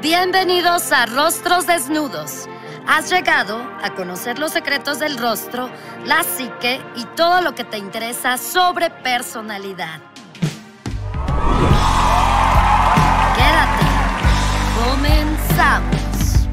Bienvenidos a Rostros Desnudos. Has llegado a conocer los secretos del rostro, la psique y todo lo que te interesa sobre personalidad. Quédate. Comenzamos.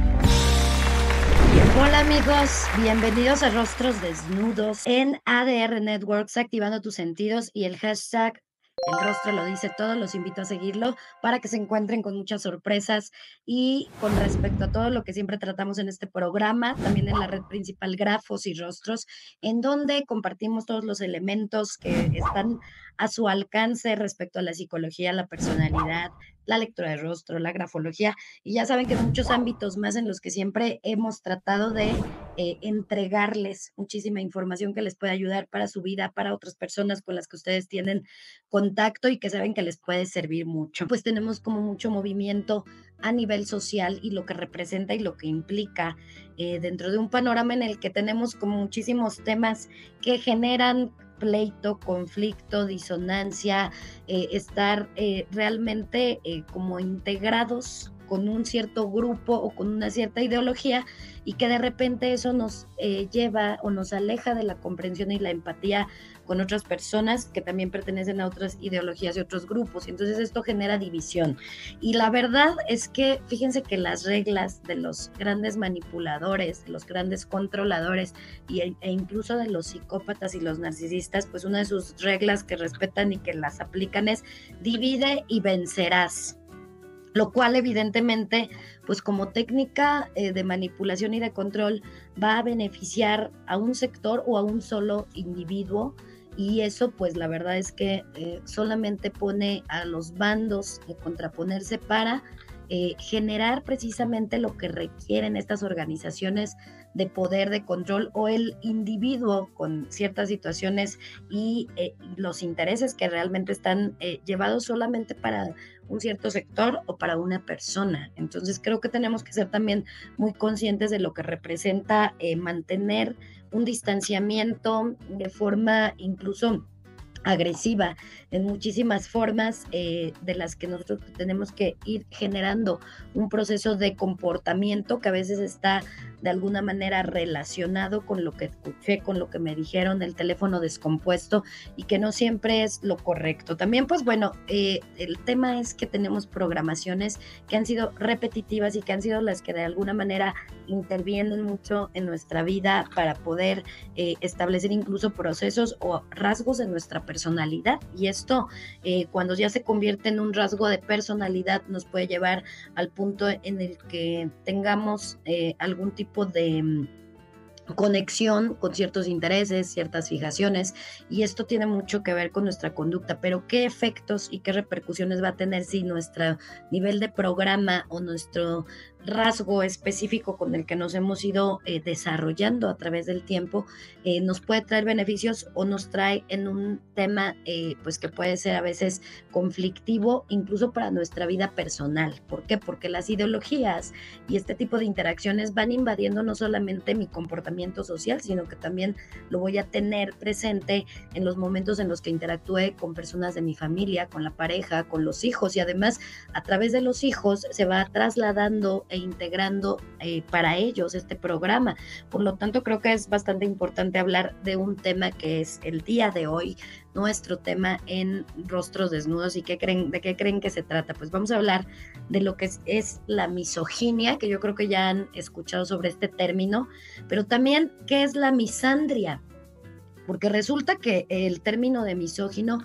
Hola amigos, bienvenidos a Rostros Desnudos en ADR Networks, activando tus sentidos y el hashtag El Rostro Lo Dice Todo. Los invito a seguirlo para que se encuentren con muchas sorpresas y con respecto a todo lo que siempre tratamos en este programa, también en la red principal Grafos y Rostros, en donde compartimos todos los elementos que están a su alcance respecto a la psicología, la personalidad, la lectura de rostro, la grafología, y ya saben que muchos ámbitos más en los que siempre hemos tratado de entregarles muchísima información que les puede ayudar para su vida, para otras personas con las que ustedes tienen contacto y que saben que les puede servir mucho. Pues tenemos como mucho movimiento a nivel social y lo que representa y lo que implica dentro de un panorama en el que tenemos como muchísimos temas que generan pleito, conflicto, disonancia, estar realmente como integrados con un cierto grupo o con una cierta ideología, y que de repente eso nos lleva o nos aleja de la comprensión y la empatía con otras personas que también pertenecen a otras ideologías y otros grupos, y entonces esto genera división. Y la verdad es que fíjense que las reglas de los grandes manipuladores, de los grandes controladores e incluso de los psicópatas y los narcisistas, pues una de sus reglas que respetan y que las aplican es divide y vencerás. Lo cual evidentemente, pues como técnica de manipulación y de control, va a beneficiar a un sector o a un solo individuo, y eso pues la verdad es que solamente pone a los bandos a contraponerse para generar precisamente lo que requieren estas organizaciones de poder, de control, o el individuo con ciertas situaciones y los intereses que realmente están llevados solamente para un cierto sector o para una persona. Entonces creo que tenemos que ser también muy conscientes de lo que representa mantener un distanciamiento de forma incluso agresiva, en muchísimas formas de las que nosotros tenemos que ir generando un proceso de comportamiento que a veces está de alguna manera relacionado con lo que escuché, con lo que me dijeron, el teléfono descompuesto, y que no siempre es lo correcto. También pues bueno, el tema es que tenemos programaciones que han sido repetitivas y que han sido las que de alguna manera intervienen mucho en nuestra vida para poder establecer incluso procesos o rasgos de nuestra personalidad, y esto cuando ya se convierte en un rasgo de personalidad nos puede llevar al punto en el que tengamos algún tipo de conexión con ciertos intereses, ciertas fijaciones, y esto tiene mucho que ver con nuestra conducta. Pero ¿qué efectos y qué repercusiones va a tener si nuestro nivel de programa o nuestro rasgo específico con el que nos hemos ido desarrollando a través del tiempo nos puede traer beneficios o nos trae en un tema pues que puede ser a veces conflictivo incluso para nuestra vida personal? ¿Por qué? Porque las ideologías y este tipo de interacciones van invadiendo no solamente mi comportamiento social, sino que también lo voy a tener presente en los momentos en los que interactúe con personas de mi familia, con la pareja, con los hijos, y además a través de los hijos se va trasladando e integrando para ellos este programa. Por lo tanto, creo que es bastante importante hablar de un tema que es el día de hoy nuestro tema en Rostros Desnudos. ¿Y de qué creen que se trata? Pues vamos a hablar de lo que es la misoginia, que yo creo que ya han escuchado sobre este término, pero también qué es la misandria, porque resulta que el término de misógino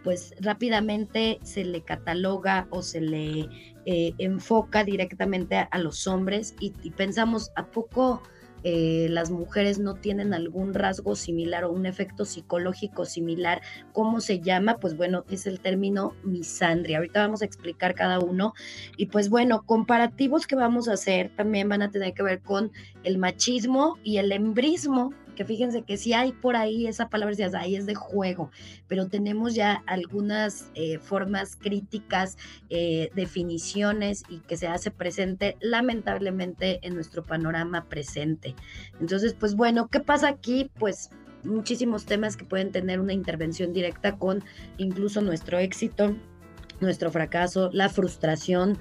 pues rápidamente se le cataloga o se le enfoca directamente a los hombres, y pensamos, ¿a poco las mujeres no tienen algún rasgo similar o un efecto psicológico similar? ¿Cómo se llama? Pues bueno, es el término misandria. Ahorita vamos a explicar cada uno, y pues bueno, comparativos que vamos a hacer también van a tener que ver con el machismo y el embrismo, que fíjense que sí hay por ahí esa palabra, ahí es de juego, pero tenemos ya algunas formas críticas, definiciones, y que se hace presente lamentablemente en nuestro panorama presente. Entonces, pues bueno, ¿qué pasa aquí? Pues muchísimos temas que pueden tener una intervención directa con incluso nuestro éxito, nuestro fracaso, la frustración,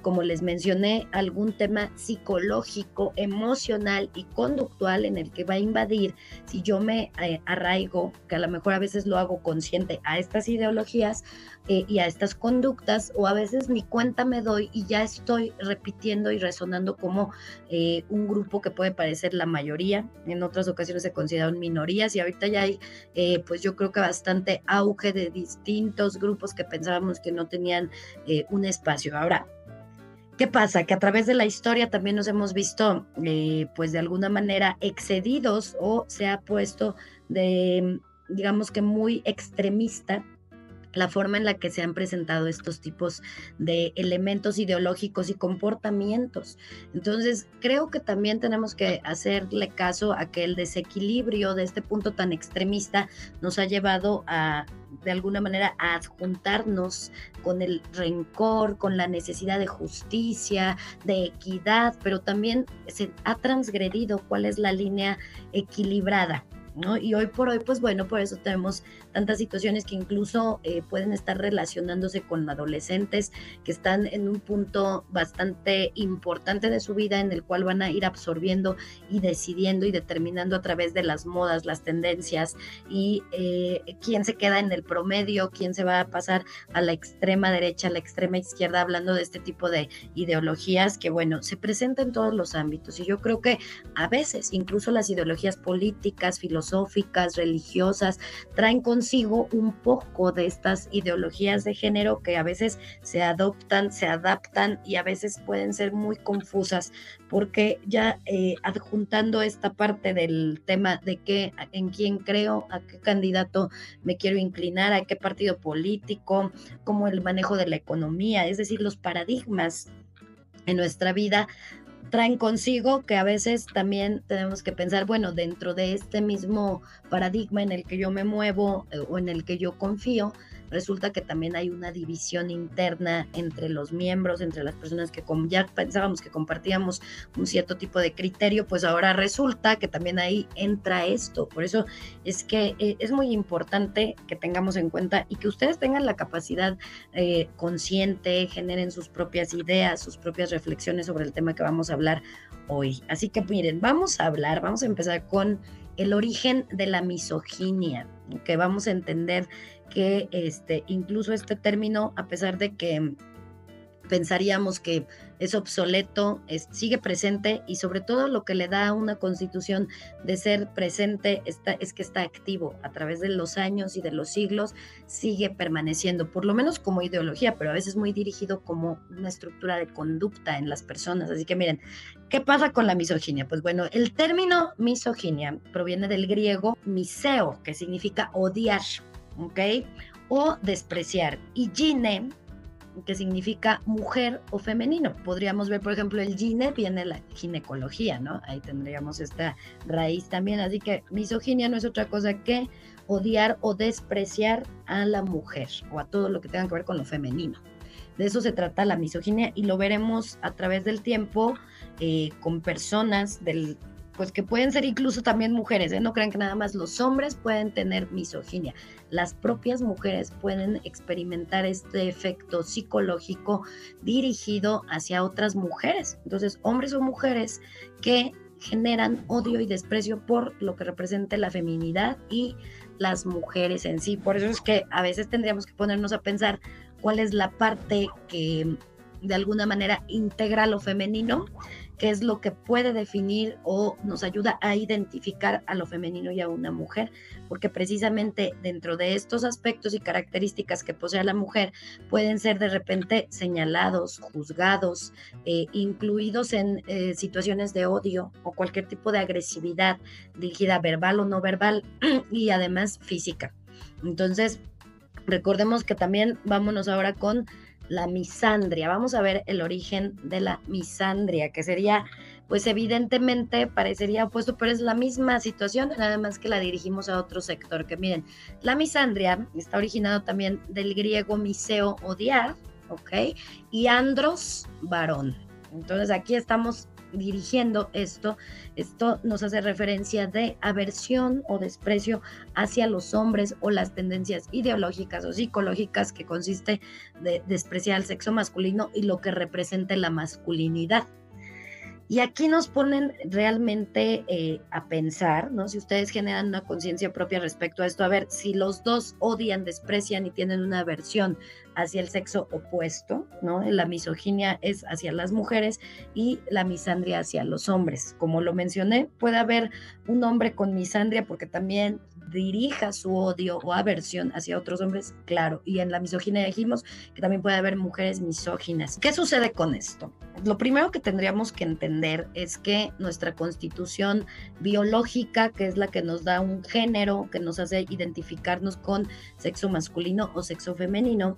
como les mencioné, algún tema psicológico, emocional y conductual en el que va a invadir si yo me arraigo, que a lo mejor a veces lo hago consciente a estas ideologías y a estas conductas, o a veces ni cuenta me doy y ya estoy repitiendo y resonando como un grupo que puede parecer la mayoría, en otras ocasiones se consideran minorías y ahorita ya hay pues yo creo que bastante auge de distintos grupos que pensábamos que no tenían un espacio. Ahora, ¿qué pasa? Que a través de la historia también nos hemos visto, pues de alguna manera excedidos o se ha puesto de, digamos que muy extremista la forma en la que se han presentado estos tipos de elementos ideológicos y comportamientos. Entonces, creo que también tenemos que hacerle caso a que el desequilibrio de este punto tan extremista nos ha llevado a, de alguna manera, a adjuntarnos con el rencor, con la necesidad de justicia, de equidad, pero también se ha transgredido cuál es la línea equilibrada, ¿no? Y hoy por hoy, pues bueno, por eso tenemos tantas situaciones que incluso pueden estar relacionándose con adolescentes que están en un punto bastante importante de su vida en el cual van a ir absorbiendo y decidiendo y determinando a través de las modas, las tendencias y quién se queda en el promedio, quién se va a pasar a la extrema derecha, a la extrema izquierda, hablando de este tipo de ideologías que, bueno, se presentan en todos los ámbitos. Y yo creo que a veces incluso las ideologías políticas, filosóficas, religiosas, traen consigo un poco de estas ideologías de género que a veces se adoptan, se adaptan y a veces pueden ser muy confusas porque ya adjuntando esta parte del tema de qué, en quién creo, a qué candidato me quiero inclinar, a qué partido político, como el manejo de la economía, es decir, los paradigmas en nuestra vida traen consigo que a veces también tenemos que pensar, bueno, dentro de este mismo paradigma en el que yo me muevo o en el que yo confío, resulta que también hay una división interna entre los miembros, entre las personas que ya pensábamos que compartíamos un cierto tipo de criterio, pues ahora resulta que también ahí entra esto. Por eso es que es muy importante que tengamos en cuenta y que ustedes tengan la capacidad consciente, generen sus propias ideas, sus propias reflexiones sobre el tema que vamos a hablar hoy. Así que miren, vamos a empezar con el origen de la misoginia, que vamos a entender que incluso este término, a pesar de que pensaríamos que es obsoleto, sigue presente y sobre todo lo que le da a una constitución de ser presente es que está activo a través de los años y de los siglos, sigue permaneciendo, por lo menos como ideología, pero a veces muy dirigido como una estructura de conducta en las personas. Así que miren, ¿qué pasa con la misoginia? Pues bueno, el término misoginia proviene del griego miseo, que significa odiar, ¿ok? O despreciar, y gine, que significa mujer o femenino. Podríamos ver, por ejemplo, el gine viene de la ginecología, ¿no? Ahí tendríamos esta raíz también. Así que misoginia no es otra cosa que odiar o despreciar a la mujer o a todo lo que tenga que ver con lo femenino. De eso se trata la misoginia y lo veremos a través del tiempo con personas pues que pueden ser incluso también mujeres, ¿eh? No crean que nada más los hombres pueden tener misoginia. Las propias mujeres pueden experimentar este efecto psicológico dirigido hacia otras mujeres. Entonces, hombres o mujeres que generan odio y desprecio por lo que representa la feminidad y las mujeres en sí. Por eso es que a veces tendríamos que ponernos a pensar cuál es la parte que de alguna manera integra lo femenino, qué es lo que puede definir o nos ayuda a identificar a lo femenino y a una mujer, porque precisamente dentro de estos aspectos y características que posee la mujer pueden ser de repente señalados, juzgados, incluidos en situaciones de odio o cualquier tipo de agresividad dirigida verbal o no verbal y además física. Entonces, recordemos que también vámonos ahora con la misandria. Vamos a ver el origen de la misandria, que sería, pues evidentemente parecería opuesto, pero es la misma situación, nada más que la dirigimos a otro sector. Que miren, la misandria está originado también del griego miseo, odiar, ¿ok? Y andros, varón. Entonces aquí estamos dirigiendo esto nos hace referencia de aversión o desprecio hacia los hombres o las tendencias ideológicas o psicológicas que consiste de despreciar al sexo masculino y lo que representa la masculinidad. Y aquí nos ponen realmente a pensar, ¿no? Si ustedes generan una conciencia propia respecto a esto, a ver, si los dos odian, desprecian y tienen una aversión hacia el sexo opuesto, ¿no? La misoginia es hacia las mujeres y la misandria hacia los hombres. Como lo mencioné, puede haber un hombre con misandria porque también dirija su odio o aversión hacia otros hombres, claro. Y en la misoginia dijimos que también puede haber mujeres misóginas. ¿Qué sucede con esto? Lo primero que tendríamos que entender es que nuestra constitución biológica, que es la que nos da un género, que nos hace identificarnos con sexo masculino o sexo femenino,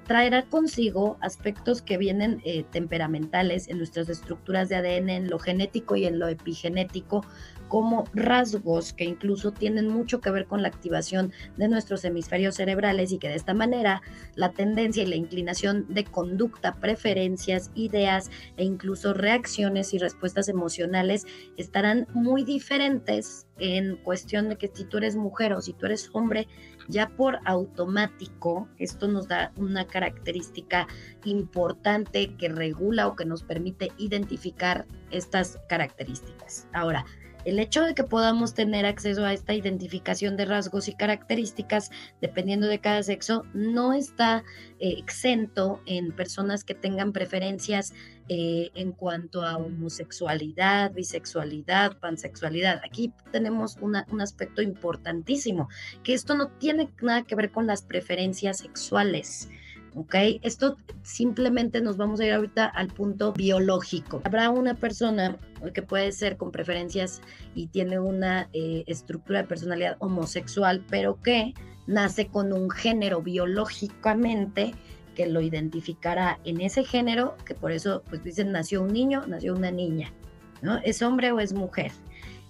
traerá consigo aspectos que vienen temperamentales en nuestras estructuras de ADN, en lo genético y en lo epigenético, como rasgos que incluso tienen mucho que ver con la activación de nuestros hemisferios cerebrales y que de esta manera la tendencia y la inclinación de conducta, preferencias, ideas e incluso reacciones y respuestas emocionales estarán muy diferentes en cuestión de que si tú eres mujer o si tú eres hombre, ya por automático, esto nos da una característica importante que regula o que nos permite identificar estas características. Ahora, el hecho de que podamos tener acceso a esta identificación de rasgos y características, dependiendo de cada sexo, no está exento en personas que tengan preferencias en cuanto a homosexualidad, bisexualidad, pansexualidad. Aquí tenemos un aspecto importantísimo, que esto no tiene nada que ver con las preferencias sexuales. ¿Ok? Esto simplemente nos vamos a ir ahorita al punto biológico. Habrá una persona que puede ser con preferencias y tiene una estructura de personalidad homosexual, pero que nace con un género biológicamente que lo identificará en ese género, que por eso pues dicen nació un niño, nació una niña, ¿no? ¿Es hombre o es mujer?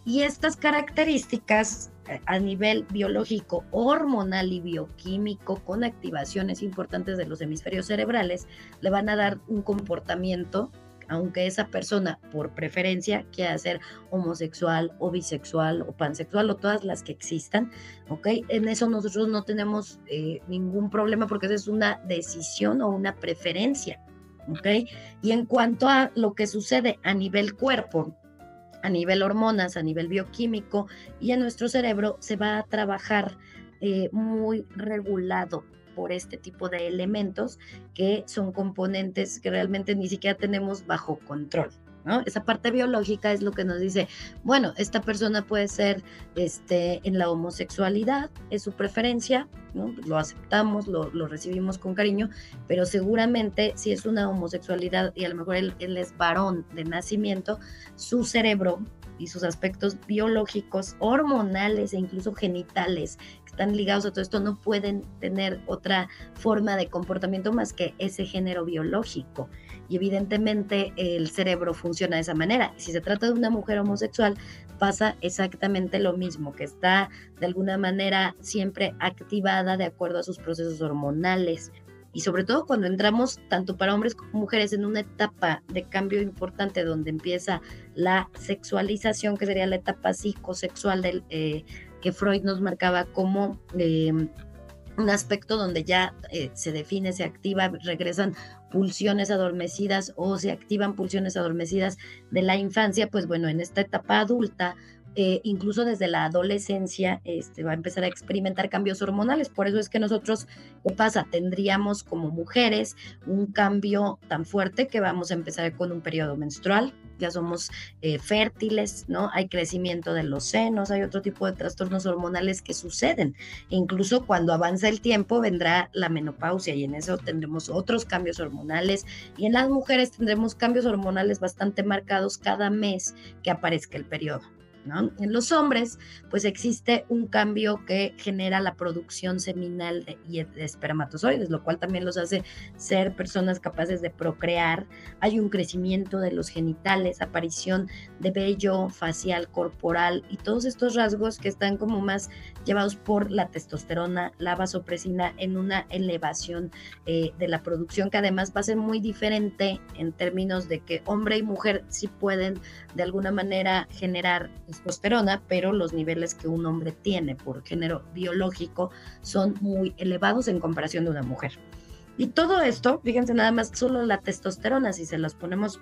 Y estas características a nivel biológico, hormonal y bioquímico, con activaciones importantes de los hemisferios cerebrales, le van a dar un comportamiento, aunque esa persona por preferencia quiera ser homosexual o bisexual o pansexual o todas las que existan, ¿ok? En eso nosotros no tenemos ningún problema porque esa es una decisión o una preferencia, ¿ok? Y en cuanto a lo que sucede a nivel cuerpo, a nivel hormonas, a nivel bioquímico y en nuestro cerebro se va a trabajar muy regulado por este tipo de elementos que son componentes que realmente ni siquiera tenemos bajo control, ¿no? Esa parte biológica es lo que nos dice, bueno, esta persona puede ser en la homosexualidad, es su preferencia, ¿no? Lo aceptamos, lo recibimos con cariño, pero seguramente si es una homosexualidad y a lo mejor él es varón de nacimiento, su cerebro y sus aspectos biológicos, hormonales e incluso genitales que están ligados a todo esto no pueden tener otra forma de comportamiento más que ese género biológico. Y evidentemente el cerebro funciona de esa manera. Si se trata de una mujer homosexual, pasa exactamente lo mismo, que está de alguna manera siempre activada de acuerdo a sus procesos hormonales. Y sobre todo cuando entramos, tanto para hombres como mujeres, en una etapa de cambio importante donde empieza la sexualización, que sería la etapa psicosexual que Freud nos marcaba como un aspecto donde ya se define, se activa, regresan pulsiones adormecidas o se activan pulsiones adormecidas de la infancia, pues bueno, en esta etapa adulta, incluso desde la adolescencia, va a empezar a experimentar cambios hormonales. Por eso es que nosotros, ¿qué pasa? Tendríamos como mujeres un cambio tan fuerte que vamos a empezar con un periodo menstrual, ya somos fértiles, ¿no? Hay crecimiento de los senos, hay otro tipo de trastornos hormonales que suceden. E incluso cuando avanza el tiempo vendrá la menopausia y en eso tendremos otros cambios hormonales y en las mujeres tendremos cambios hormonales bastante marcados cada mes que aparezca el periodo. ¿no? En los hombres, pues existe un cambio que genera la producción seminal de espermatozoides, lo cual también los hace ser personas capaces de procrear. Hay un crecimiento de los genitales, aparición de vello facial, corporal y todos estos rasgos que están como más llevados por la testosterona, la vasopresina en una elevación de la producción que además va a ser muy diferente en términos de que hombre y mujer sí pueden de alguna manera generar testosterona, pero los niveles que un hombre tiene por género biológico son muy elevados en comparación de una mujer. Y todo esto, fíjense nada más, solo la testosterona, si se las ponemos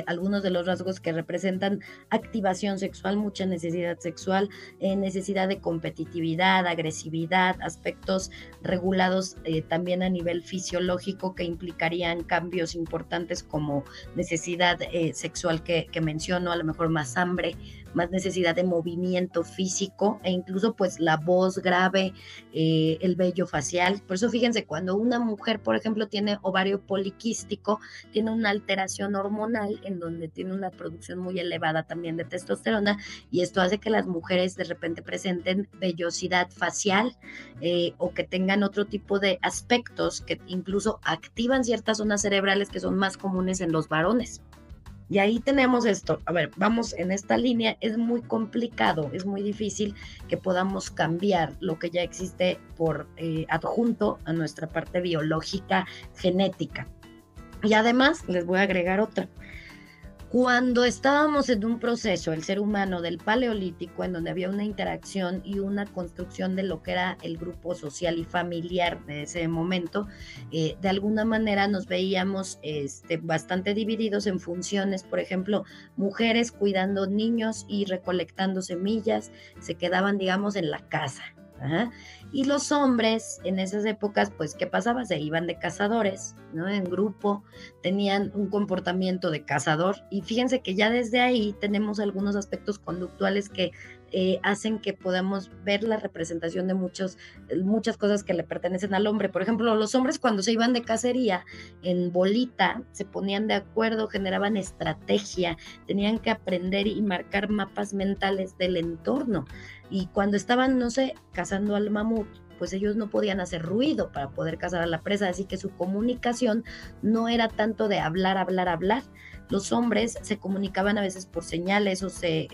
algunos de los rasgos que representan activación sexual, mucha necesidad sexual, necesidad de competitividad, agresividad, aspectos regulados también a nivel fisiológico que implicarían cambios importantes como necesidad sexual que menciono, a lo mejor más hambre, más necesidad de movimiento físico e incluso pues la voz grave, el vello facial. Por eso fíjense, cuando una mujer, por ejemplo, tiene ovario poliquístico, tiene una alteración hormonal en donde tiene una producción muy elevada también de testosterona y esto hace que las mujeres de repente presenten vellosidad facial o que tengan otro tipo de aspectos que incluso activan ciertas zonas cerebrales que son más comunes en los varones. Y ahí tenemos esto. A ver, vamos en esta línea. Es muy complicado, es muy difícil que podamos cambiar lo que ya existe por adjunto a nuestra parte biológica genética. Y además les voy a agregar otra. Cuando estábamos en un proceso, el ser humano del Paleolítico, en donde había una interacción y una construcción de lo que era el grupo social y familiar de ese momento, de alguna manera nos veíamos bastante divididos en funciones, por ejemplo, mujeres cuidando niños y recolectando semillas, se quedaban, digamos, en la casa. Ajá. Y los hombres en esas épocas, pues, ¿qué pasaba? Se iban de cazadores, ¿no? En grupo, tenían un comportamiento de cazador y fíjense que ya desde ahí tenemos algunos aspectos conductuales que hacen que podamos ver la representación de muchas cosas que le pertenecen al hombre. Por ejemplo, los hombres cuando se iban de cacería en bolita, se ponían de acuerdo, generaban estrategia, tenían que aprender y marcar mapas mentales del entorno. Y cuando estaban, no sé, cazando al mamut, pues ellos no podían hacer ruido para poder cazar a la presa, así que su comunicación no era tanto de hablar, hablar, hablar. Los hombres se comunicaban a veces por señales o se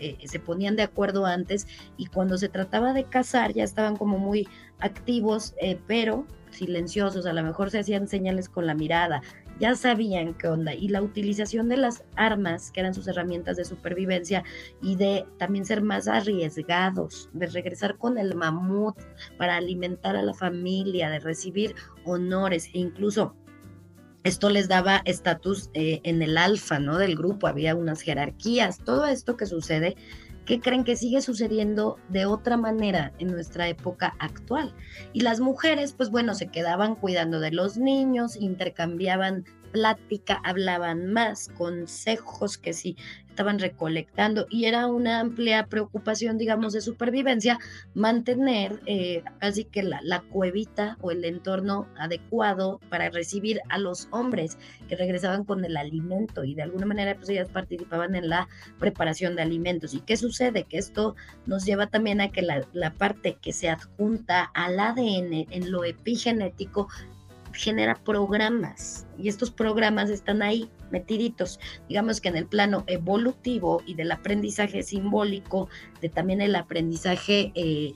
ponían de acuerdo antes y cuando se trataba de cazar ya estaban como muy activos, pero silenciosos, a lo mejor se hacían señales con la mirada, ya sabían qué onda. Y la utilización de las armas, que eran sus herramientas de supervivencia, y de también ser más arriesgados, de regresar con el mamut para alimentar a la familia, de recibir honores e incluso esto les daba estatus en el alfa, ¿no? Del grupo, había unas jerarquías, todo esto que sucede, ¿qué creen que sigue sucediendo de otra manera en nuestra época actual? Y las mujeres, pues bueno, se quedaban cuidando de los niños, intercambiaban plática, hablaban más, consejos que sí estaban recolectando y era una amplia preocupación, digamos, de supervivencia, mantener casi que la cuevita o el entorno adecuado para recibir a los hombres que regresaban con el alimento y de alguna manera pues ellas participaban en la preparación de alimentos. ¿Y qué sucede? Que esto nos lleva también a que la parte que se adjunta al ADN en lo epigenético genera programas y estos programas están ahí metiditos, digamos que en el plano evolutivo y del aprendizaje simbólico, de también el aprendizaje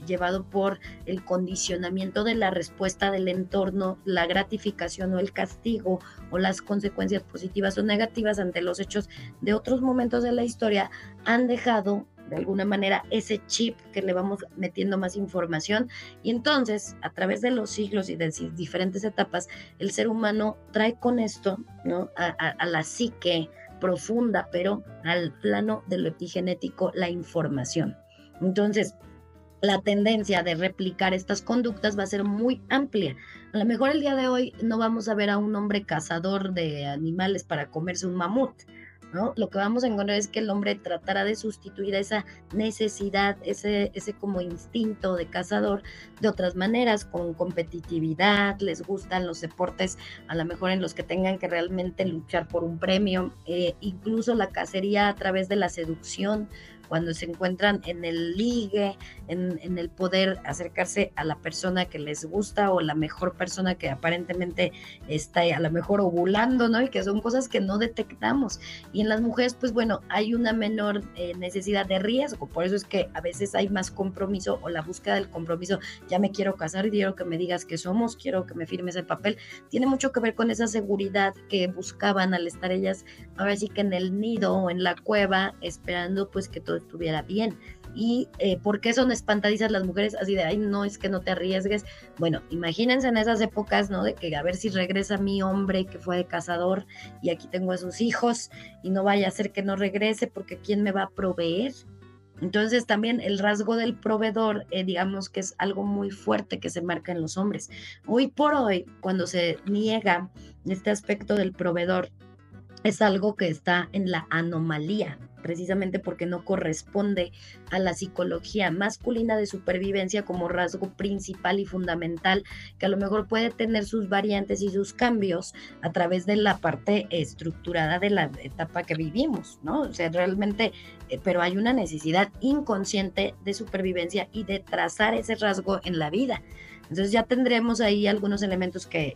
llevado por el condicionamiento de la respuesta del entorno, la gratificación o el castigo o las consecuencias positivas o negativas ante los hechos de otros momentos de la historia han dejado de alguna manera ese chip que le vamos metiendo más información y entonces a través de los siglos y de diferentes etapas el ser humano trae con esto, ¿no? a la psique profunda, pero al plano de lo epigenético, la información. Entonces, la tendencia de replicar estas conductas va a ser muy amplia. A lo mejor el día de hoy no vamos a ver a un hombre cazador de animales para comerse un mamut, ¿no? Lo que vamos a encontrar es que el hombre tratará de sustituir esa necesidad, ese como instinto de cazador de otras maneras, con competitividad, les gustan los deportes, a lo mejor en los que tengan que realmente luchar por un premio, incluso la cacería a través de la seducción, cuando se encuentran en el ligue, en el poder acercarse a la persona que les gusta o la mejor persona que aparentemente está a lo mejor ovulando, ¿no? Y que son cosas que no detectamos. Y en las mujeres, pues bueno, hay una menor necesidad de riesgo, por eso es que a veces hay más compromiso o la búsqueda del compromiso. Ya me quiero casar y quiero que me digas que somos, quiero que me firmes el papel. Tiene mucho que ver con esa seguridad que buscaban al estar ellas ahora sí que en el nido o en la cueva esperando pues que todo estuviera bien. Y ¿por qué son espantadizas las mujeres? Así de, ay, no, es que no te arriesgues. Bueno, imagínense en esas épocas, ¿no? De que a ver si regresa mi hombre que fue de cazador y aquí tengo a sus hijos y no vaya a ser que no regrese porque ¿quién me va a proveer? Entonces también el rasgo del proveedor, digamos que es algo muy fuerte que se marca en los hombres. Hoy por hoy, cuando se niega este aspecto del proveedor, es algo que está en la anomalía, precisamente porque no corresponde a la psicología masculina de supervivencia como rasgo principal y fundamental, que a lo mejor puede tener sus variantes y sus cambios a través de la parte estructurada de la etapa que vivimos, ¿no? O sea, realmente, pero hay una necesidad inconsciente de supervivencia y de trazar ese rasgo en la vida. Entonces ya tendremos ahí algunos elementos que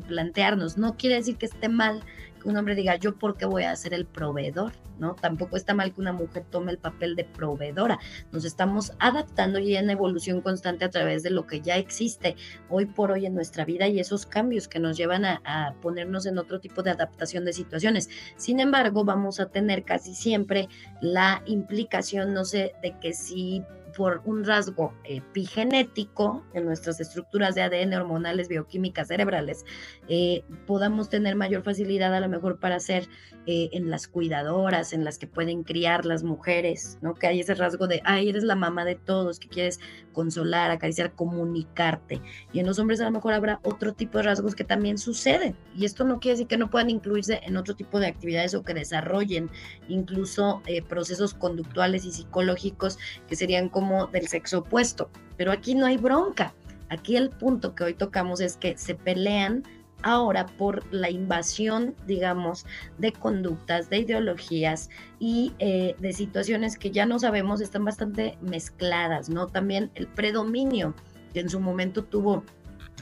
plantearnos. No quiere decir que esté mal que un hombre diga, yo por qué voy a ser el proveedor, ¿no? Tampoco está mal que una mujer tome el papel de proveedora. Nos estamos adaptando y en evolución constante a través de lo que ya existe hoy por hoy en nuestra vida y esos cambios que nos llevan a ponernos en otro tipo de adaptación de situaciones. Sin embargo, vamos a tener casi siempre la implicación, no sé, de que si por un rasgo epigenético en nuestras estructuras de ADN hormonales, bioquímicas, cerebrales, podamos tener mayor facilidad a lo mejor para ser en las cuidadoras, en las que pueden criar las mujeres, ¿no? Que hay ese rasgo de, ay, eres la mamá de todos, que quieres consolar, acariciar, comunicarte. Y en los hombres a lo mejor habrá otro tipo de rasgos que también suceden. Y esto no quiere decir que no puedan incluirse en otro tipo de actividades o que desarrollen incluso procesos conductuales y psicológicos que serían como del sexo opuesto. Pero aquí no hay bronca. Aquí el punto que hoy tocamos es que se pelean ahora por la invasión, digamos, de conductas, de ideologías y de situaciones que ya no sabemos, están bastante mezcladas, ¿no? También el predominio que en su momento tuvo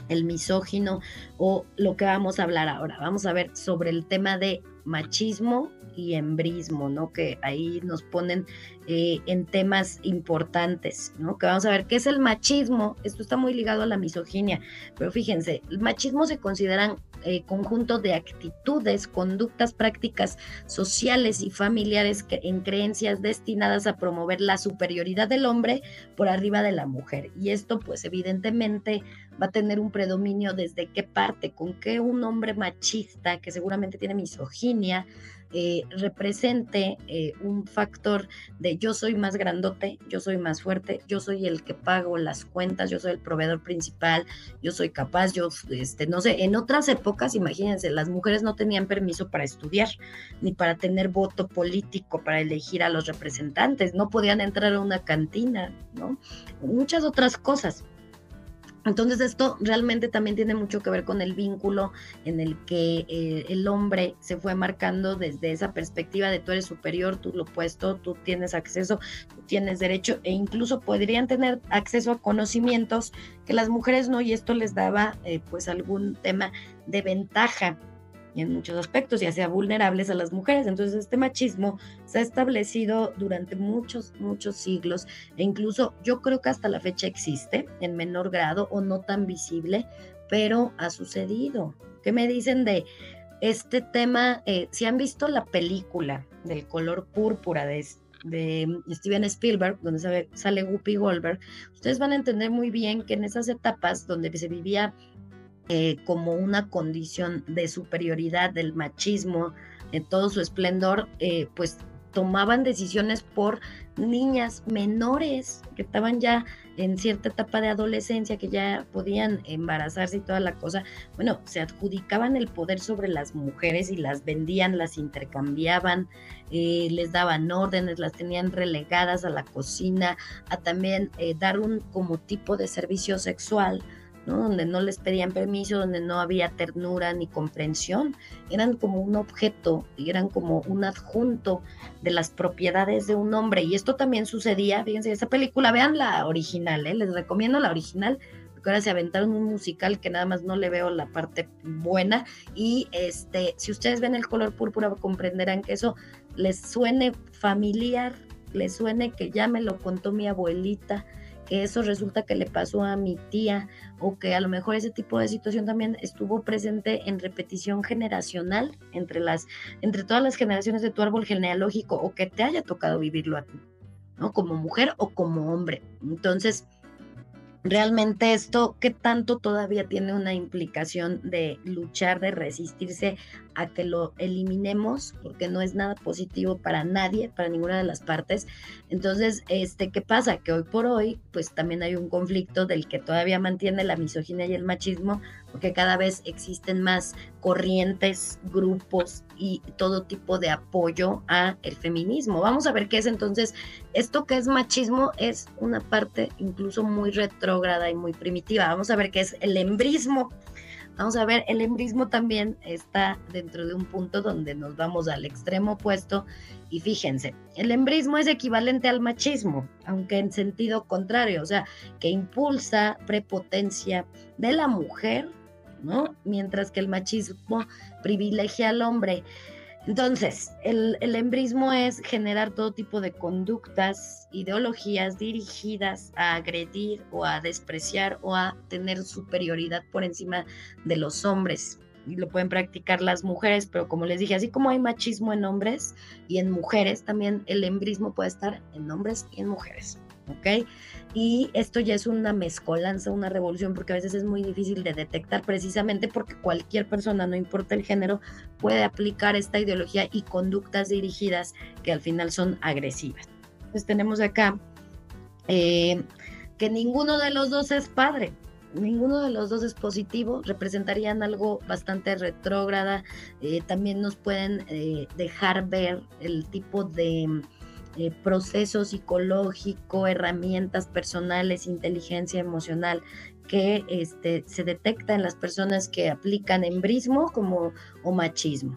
el misógino o lo que vamos a hablar ahora. Vamos a ver sobre el tema de machismo y embrismo, ¿no? Que ahí nos ponen en temas importantes, ¿no? Que vamos a ver qué es el machismo. Esto está muy ligado a la misoginia, pero fíjense, el machismo se consideran conjunto de actitudes, conductas, prácticas sociales y familiares que, en creencias destinadas a promover la superioridad del hombre por arriba de la mujer. Y esto, pues, evidentemente va a tener un predominio desde qué parte, con qué un hombre machista, que seguramente tiene misoginia, represente un factor de yo soy más grandote, yo soy más fuerte, yo soy el que pago las cuentas, yo soy el proveedor principal, yo soy capaz, yo, no sé, en otras épocas, imagínense, las mujeres no tenían permiso para estudiar, ni para tener voto político, para elegir a los representantes, no podían entrar a una cantina, ¿no? Muchas otras cosas. Entonces esto realmente también tiene mucho que ver con el vínculo en el que el hombre se fue marcando desde esa perspectiva de tú eres superior, tú lo puesto, tú tienes acceso, tú tienes derecho e incluso podrían tener acceso a conocimientos que las mujeres no y esto les daba pues algún tema de ventaja y en muchos aspectos, ya sea vulnerables a las mujeres. Entonces, este machismo se ha establecido durante muchos, muchos siglos e incluso yo creo que hasta la fecha existe en menor grado o no tan visible, pero ha sucedido. ¿Qué me dicen de este tema? Si han visto la película del color púrpura de Steven Spielberg, donde sale Whoopi Goldberg, ustedes van a entender muy bien que en esas etapas donde se vivía como una condición de superioridad del machismo en todo su esplendor, pues tomaban decisiones por niñas menores que estaban ya en cierta etapa de adolescencia, que ya podían embarazarse y toda la cosa. Bueno, se adjudicaban el poder sobre las mujeres y las vendían, las intercambiaban, les daban órdenes, las tenían relegadas a la cocina, a también dar un como tipo de servicio sexual ¿no? Donde no les pedían permiso, donde no había ternura ni comprensión, eran como un objeto, y eran como un adjunto de las propiedades de un hombre. Y esto también sucedía, fíjense, esa película, vean la original, les recomiendo la original, porque ahora se aventaron un musical que nada más no le veo la parte buena. Y si ustedes ven El color púrpura, comprenderán que eso les suene familiar, les suene que ya me lo contó mi abuelita, que eso resulta que le pasó a mi tía, o que a lo mejor ese tipo de situación también estuvo presente en repetición generacional entre todas las generaciones de tu árbol genealógico, o que te haya tocado vivirlo a ti, ¿no? Como mujer o como hombre. Entonces, realmente esto, ¿qué tanto todavía tiene una implicación de luchar, de resistirse a que lo eliminemos? Porque no es nada positivo para nadie, para ninguna de las partes. Entonces, ¿qué pasa? Que hoy por hoy, pues también hay un conflicto del que todavía mantiene la misoginia y el machismo, porque cada vez existen más corrientes, grupos y todo tipo de apoyo a el feminismo. Vamos a ver qué es entonces esto. Que es machismo es una parte incluso muy retrógrada y muy primitiva. Vamos a ver qué es el embrismo. Vamos a ver, el embrismo también está dentro de un punto donde nos vamos al extremo opuesto. Y fíjense, el embrismo es equivalente al machismo, aunque en sentido contrario, o sea, que impulsa prepotencia de la mujer, ¿no? Mientras que el machismo privilegia al hombre. Entonces, el embrismo es generar todo tipo de conductas, ideologías dirigidas a agredir o a despreciar o a tener superioridad por encima de los hombres. Y lo pueden practicar las mujeres, pero como les dije, así como hay machismo en hombres y en mujeres, también el embrismo puede estar en hombres y en mujeres. ¿Ok? Y esto ya es una mezcolanza, una revolución, porque a veces es muy difícil de detectar, precisamente porque cualquier persona, no importa el género, puede aplicar esta ideología y conductas dirigidas que al final son agresivas. Entonces tenemos acá que ninguno de los dos es padre, ninguno de los dos es positivo, representarían algo bastante retrógrada. También nos pueden dejar ver el tipo de proceso psicológico, herramientas personales, inteligencia emocional que se detecta en las personas que aplican embrismo o machismo.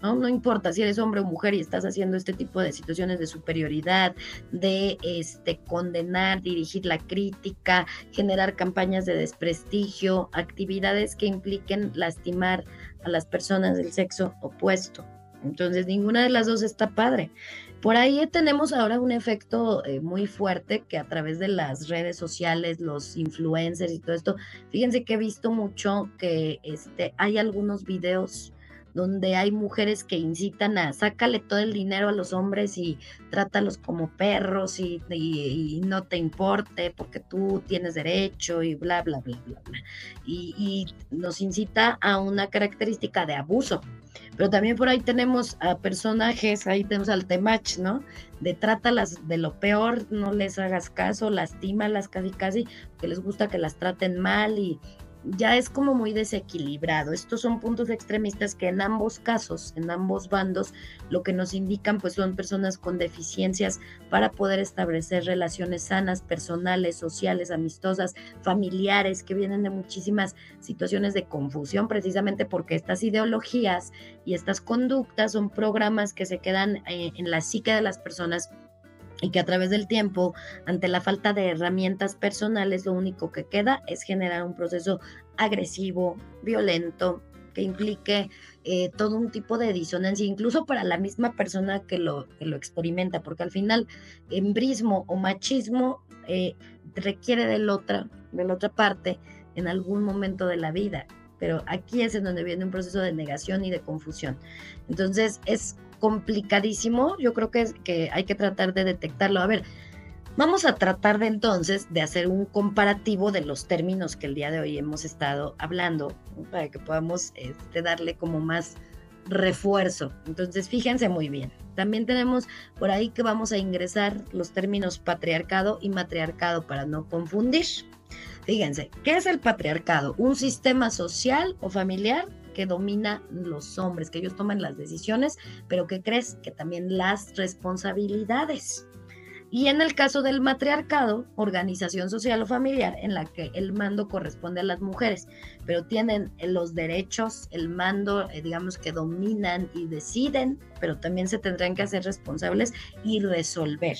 ¿No? No importa si eres hombre o mujer y estás haciendo este tipo de situaciones de superioridad, de condenar, dirigir la crítica, generar campañas de desprestigio, actividades que impliquen lastimar a las personas del sexo opuesto. Entonces, ninguna de las dos está padre. Por ahí tenemos ahora un efecto muy fuerte que a través de las redes sociales, los influencers y todo esto, fíjense que he visto mucho que hay algunos videos donde hay mujeres que incitan a sácale todo el dinero a los hombres y trátalos como perros y no te importe porque tú tienes derecho y bla, bla, bla, bla, bla. Y nos incita a una característica de abuso. Pero también por ahí tenemos a personajes, ahí tenemos al Temach, ¿no? De trátalas de lo peor, no les hagas caso, lastímalas casi casi, que les gusta que las traten mal y ya es como muy desequilibrado. Estos son puntos extremistas que en ambos casos, en ambos bandos, lo que nos indican pues son personas con deficiencias para poder establecer relaciones sanas, personales, sociales, amistosas, familiares, que vienen de muchísimas situaciones de confusión, precisamente porque estas ideologías y estas conductas son programas que se quedan en la psique de las personas y que a través del tiempo, ante la falta de herramientas personales, lo único que queda es generar un proceso agresivo, violento, que implique todo un tipo de disonancia, incluso para la misma persona que lo experimenta, porque al final, embrismo o machismo requiere de la otra parte en algún momento de la vida, pero aquí es en donde viene un proceso de negación y de confusión. Entonces, es complicadísimo, yo creo que hay que tratar de detectarlo. A ver, vamos a tratar de entonces de hacer un comparativo de los términos que el día de hoy hemos estado hablando, ¿no? Para que podamos darle como más refuerzo. Entonces, fíjense muy bien. También tenemos por ahí que vamos a ingresar los términos patriarcado y matriarcado para no confundir. Fíjense, ¿qué es el patriarcado? Un sistema social o familiar que domina los hombres, que ellos toman las decisiones, pero que crees que también las responsabilidades. Y en el caso del matriarcado, organización social o familiar, en la que el mando corresponde a las mujeres, pero tienen los derechos, el mando, digamos que dominan y deciden, pero también se tendrán que hacer responsables y resolver.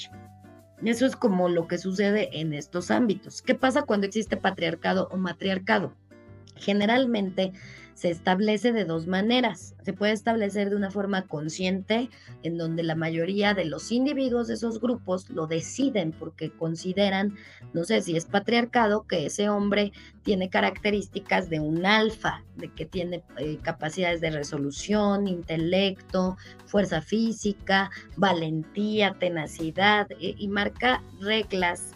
Eso es como lo que sucede en estos ámbitos. ¿Qué pasa cuando existe patriarcado o matriarcado? Generalmente se establece de dos maneras. Se puede establecer de una forma consciente, en donde la mayoría de los individuos de esos grupos lo deciden porque consideran, no sé si es patriarcado, que ese hombre tiene características de un alfa, de que tiene capacidades de resolución, intelecto, fuerza física, valentía, tenacidad, y marca reglas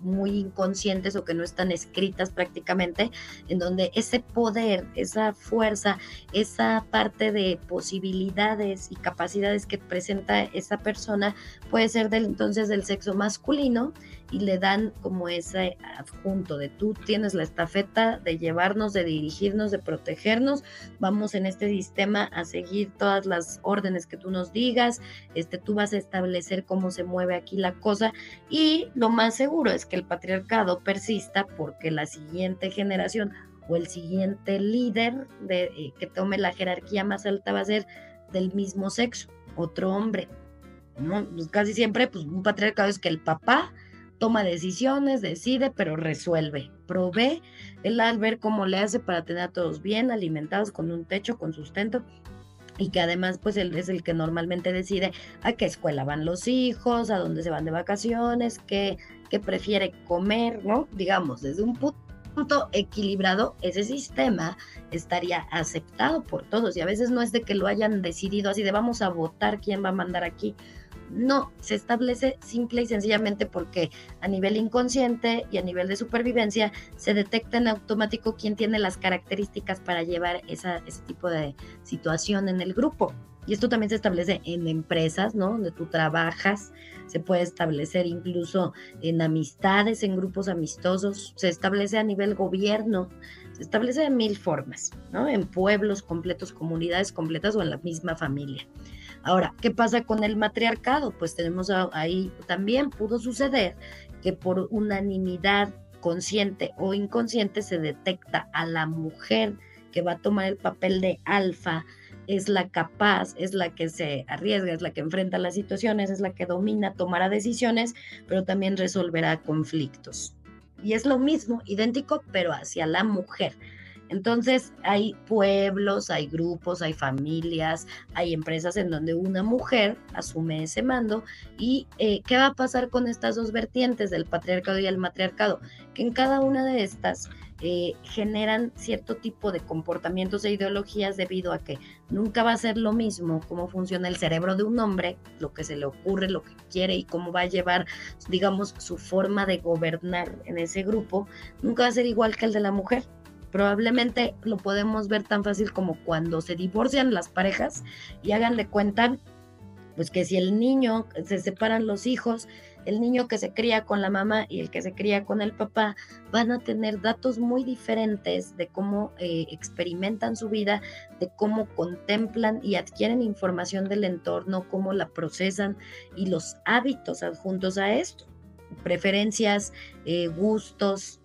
muy inconscientes o que no están escritas prácticamente, en donde ese poder, esa fuerza, esa parte de posibilidades y capacidades que presenta esa persona puede ser entonces del sexo masculino, y le dan como ese adjunto de tú tienes la estafeta de llevarnos, de dirigirnos, de protegernos, vamos en este sistema a seguir todas las órdenes que tú nos digas, tú vas a establecer cómo se mueve aquí la cosa, y lo más seguro es que el patriarcado persista porque la siguiente generación o el siguiente líder que tome la jerarquía más alta va a ser del mismo sexo, otro hombre, ¿no? Pues casi siempre, pues un patriarcado es que el papá toma decisiones, decide, pero resuelve, provee, él al ver cómo le hace para tener a todos bien alimentados, con un techo, con sustento, y que además pues él es el que normalmente decide a qué escuela van los hijos, a dónde se van de vacaciones, qué prefiere comer, ¿no? Digamos, desde un punto equilibrado, ese sistema estaría aceptado por todos, y a veces no es de que lo hayan decidido así de vamos a votar quién va a mandar aquí. No, se establece simple y sencillamente porque a nivel inconsciente y a nivel de supervivencia se detecta en automático quién tiene las características para llevar ese tipo de situación en el grupo. Y esto también se establece en empresas, ¿no? Donde tú trabajas, se puede establecer incluso en amistades, en grupos amistosos, se establece a nivel gobierno, se establece de mil formas, ¿no? En pueblos completos, comunidades completas o en la misma familia. Ahora, ¿qué pasa con el matriarcado? Pues tenemos ahí también pudo suceder que por unanimidad consciente o inconsciente se detecta a la mujer que va a tomar el papel de alfa, es la capaz, es la que se arriesga, es la que enfrenta las situaciones, es la que domina, tomará decisiones, pero también resolverá conflictos. Y es lo mismo, idéntico, pero hacia la mujer. Entonces, hay pueblos, hay grupos, hay familias, hay empresas en donde una mujer asume ese mando. ¿Y qué va a pasar con estas dos vertientes del patriarcado y el matriarcado? Que en cada una de estas generan cierto tipo de comportamientos e ideologías debido a que nunca va a ser lo mismo cómo funciona el cerebro de un hombre, lo que se le ocurre, lo que quiere y cómo va a llevar, digamos, su forma de gobernar en ese grupo, nunca va a ser igual que el de la mujer. Probablemente lo podemos ver tan fácil como cuando se divorcian las parejas y hagan de cuenta, pues que si el niño, se separan los hijos, el niño que se cría con la mamá y el que se cría con el papá van a tener datos muy diferentes de cómo experimentan su vida, de cómo contemplan y adquieren información del entorno, cómo la procesan y los hábitos adjuntos a esto. Preferencias, gustos,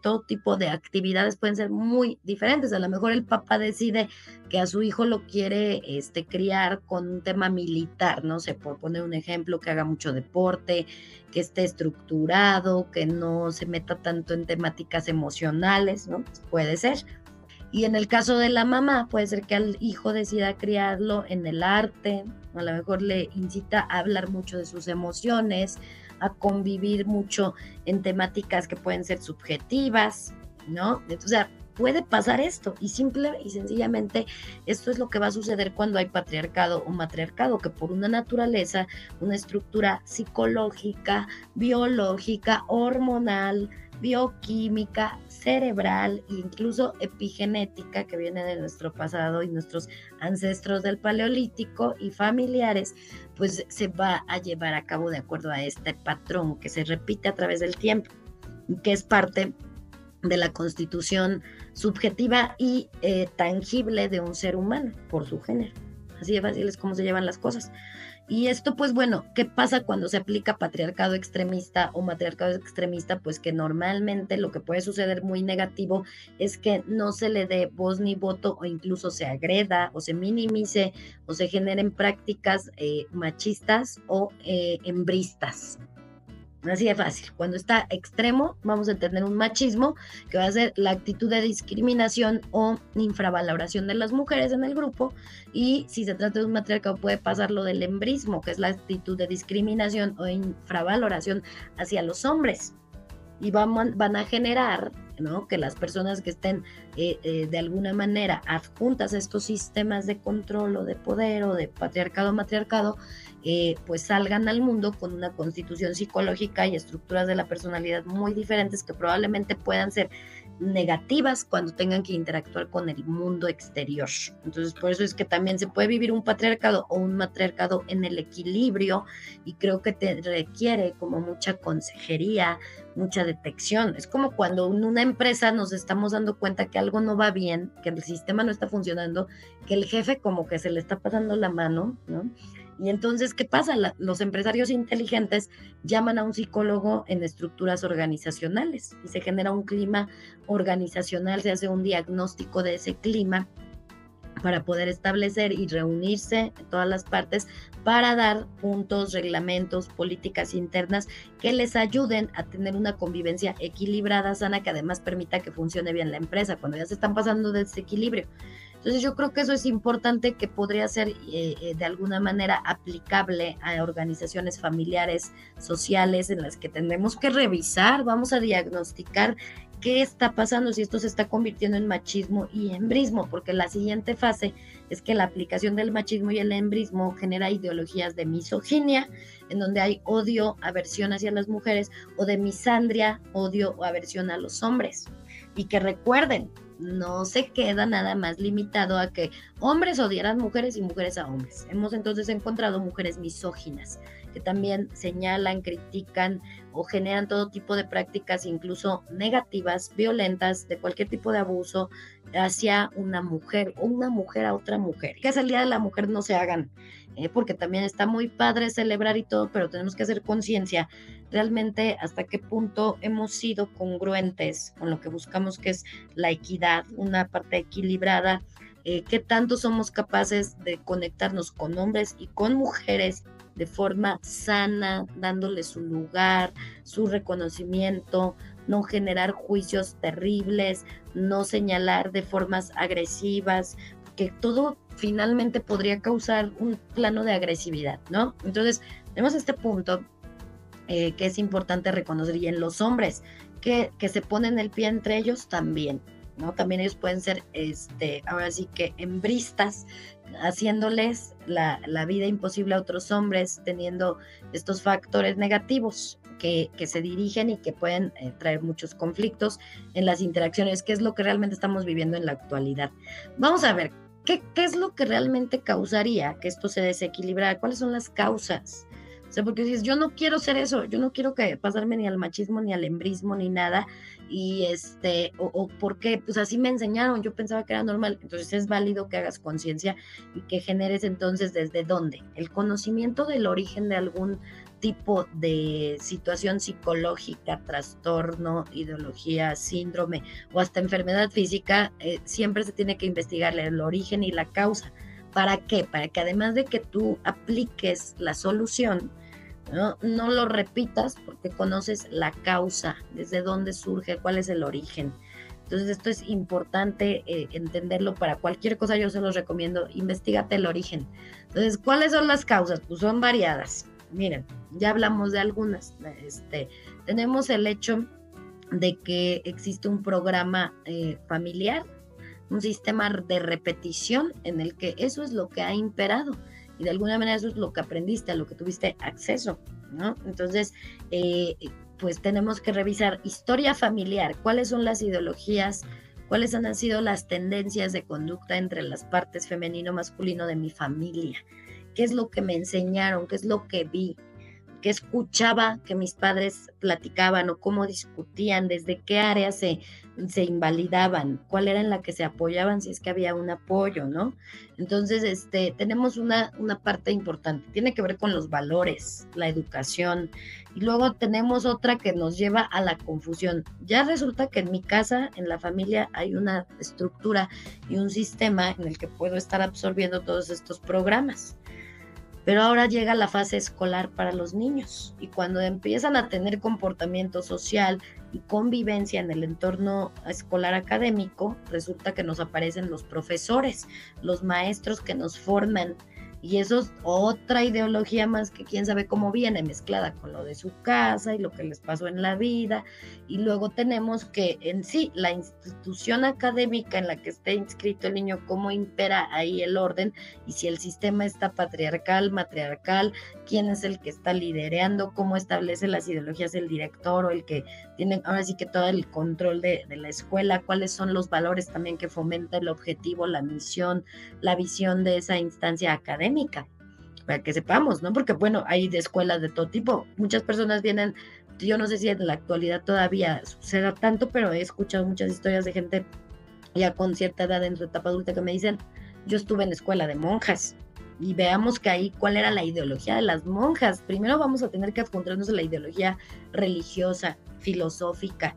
todo tipo de actividades pueden ser muy diferentes. A lo mejor el papá decide que a su hijo lo quiere criar con un tema militar, no sé, por poner un ejemplo, que haga mucho deporte, que esté estructurado, que no se meta tanto en temáticas emocionales, ¿no? Puede ser. Y en el caso de la mamá, puede ser que al hijo decida criarlo en el arte, a lo mejor le incita a hablar mucho de sus emociones, a convivir mucho en temáticas que pueden ser subjetivas, ¿no? O sea, puede pasar esto y simple y sencillamente esto es lo que va a suceder cuando hay patriarcado o matriarcado, que por una naturaleza, una estructura psicológica, biológica, hormonal, bioquímica, cerebral e incluso epigenética que viene de nuestro pasado y nuestros ancestros del paleolítico y familiares, pues se va a llevar a cabo de acuerdo a este patrón que se repite a través del tiempo, que es parte de la constitución subjetiva y tangible de un ser humano por su género. Así de fácil es como se llevan las cosas. Y esto, pues bueno, ¿qué pasa cuando se aplica patriarcado extremista o matriarcado extremista? Pues que normalmente lo que puede suceder muy negativo es que no se le dé voz ni voto o incluso se agreda o se minimice o se generen prácticas machistas o hembristas. Así de fácil. Cuando está extremo, vamos a tener un machismo que va a ser la actitud de discriminación o infravaloración de las mujeres en el grupo. Y si se trata de un matriarcado, puede pasar lo del embrismo, que es la actitud de discriminación o infravaloración hacia los hombres. Y van a generar, ¿no?, que las personas que estén de alguna manera adjuntas a estos sistemas de control o de poder o de patriarcado matriarcado, pues salgan al mundo con una constitución psicológica y estructuras de la personalidad muy diferentes que probablemente puedan ser negativas cuando tengan que interactuar con el mundo exterior. Entonces, por eso es que también se puede vivir un patriarcado o un matriarcado en el equilibrio, y creo que te requiere como mucha consejería, mucha detección. Es como cuando en una empresa nos estamos dando cuenta que algo no va bien, que el sistema no está funcionando, que el jefe como que se le está pasando la mano, ¿no? Y entonces, ¿qué pasa? Los empresarios inteligentes llaman a un psicólogo en estructuras organizacionales y se genera un clima organizacional, se hace un diagnóstico de ese clima para poder establecer y reunirse en todas las partes para dar puntos, reglamentos, políticas internas que les ayuden a tener una convivencia equilibrada, sana, que además permita que funcione bien la empresa cuando ya se están pasando de desequilibrio. Entonces yo creo que eso es importante, que podría ser de alguna manera aplicable a organizaciones familiares, sociales, en las que tendremos que revisar, vamos a diagnosticar qué está pasando, si esto se está convirtiendo en machismo y hembrismo, porque la siguiente fase es que la aplicación del machismo y el hembrismo genera ideologías de misoginia, en donde hay odio, aversión hacia las mujeres, o de misandria, odio o aversión a los hombres. Y que recuerden, no se queda nada más limitado a que hombres odiaran mujeres y mujeres a hombres. Hemos entonces encontrado mujeres misóginas que también señalan, critican o generan todo tipo de prácticas, incluso negativas, violentas, de cualquier tipo de abuso hacia una mujer o una mujer a otra mujer. Que es el Día de la Mujer, no se hagan, porque también está muy padre celebrar y todo, pero tenemos que hacer conciencia realmente hasta qué punto hemos sido congruentes con lo que buscamos, que es la equidad, una parte equilibrada, qué tanto somos capaces de conectarnos con hombres y con mujeres de forma sana, dándoles su lugar, su reconocimiento, no generar juicios terribles, no señalar de formas agresivas, que todo finalmente podría causar un plano de agresividad, ¿no? Entonces, tenemos este punto que es importante reconocer, y en los hombres que se ponen el pie entre ellos también, ¿no? También ellos pueden ser, ahora sí que hembristas, haciéndoles la vida imposible a otros hombres, teniendo estos factores negativos que se dirigen y que pueden traer muchos conflictos en las interacciones, que es lo que realmente estamos viviendo en la actualidad. Vamos a ver, ¿qué es lo que realmente causaría que esto se desequilibrara? ¿Cuáles son las causas? O sea, porque dices, yo no quiero ser eso, yo no quiero pasarme ni al machismo, ni al hembrismo, ni nada, y o porque, pues así me enseñaron, yo pensaba que era normal. Entonces es válido que hagas conciencia y que generes entonces desde dónde, el conocimiento del origen de algún tipo de situación psicológica, trastorno, ideología, síndrome o hasta enfermedad física, siempre se tiene que investigar el origen y la causa. ¿Para qué? Para que además de que tú apliques la solución, no lo repitas, porque conoces la causa, desde dónde surge, cuál es el origen. Entonces esto es importante entenderlo. Para cualquier cosa yo se los recomiendo, investígate el origen. Entonces, ¿cuáles son las causas? Pues son variadas. Miren, ya hablamos de algunas. Tenemos el hecho de que existe un programa familiar, un sistema de repetición en el que eso es lo que ha imperado y de alguna manera eso es lo que aprendiste, a lo que tuviste acceso, ¿no? Entonces, pues tenemos que revisar historia familiar, cuáles son las ideologías, cuáles han sido las tendencias de conducta entre las partes femenino-masculino de mi familia, qué es lo que me enseñaron, qué es lo que vi. qué escuchaba que mis padres platicaban o cómo discutían, desde qué áreas se invalidaban, cuál era en la que se apoyaban, si es que había un apoyo, ¿no? Entonces, tenemos una parte importante, tiene que ver con los valores, la educación, y luego tenemos otra que nos lleva a la confusión. Ya resulta que en mi casa, en la familia, hay una estructura y un sistema en el que puedo estar absorbiendo todos estos programas. Pero ahora llega la fase escolar para los niños y cuando empiezan a tener comportamiento social y convivencia en el entorno escolar académico, resulta que nos aparecen los profesores, los maestros que nos forman. Y eso es otra ideología más que quién sabe cómo viene mezclada con lo de su casa y lo que les pasó en la vida. Y luego tenemos que en sí, la institución académica en la que esté inscrito el niño, cómo impera ahí el orden y si el sistema está patriarcal, matriarcal, quién es el que está liderando, cómo establece las ideologías el director o el que tiene ahora sí que todo el control de la escuela, cuáles son los valores también que fomenta el objetivo, la misión, la visión de esa instancia académica, para que sepamos, ¿no? Porque bueno, hay de escuelas de todo tipo, muchas personas vienen, yo no sé si en la actualidad todavía suceda tanto, pero he escuchado muchas historias de gente ya con cierta edad en su etapa adulta que me dicen, yo estuve en escuela de monjas, y veamos que ahí cuál era la ideología de las monjas. Primero vamos a tener que adjuntarnos a la ideología religiosa, filosófica,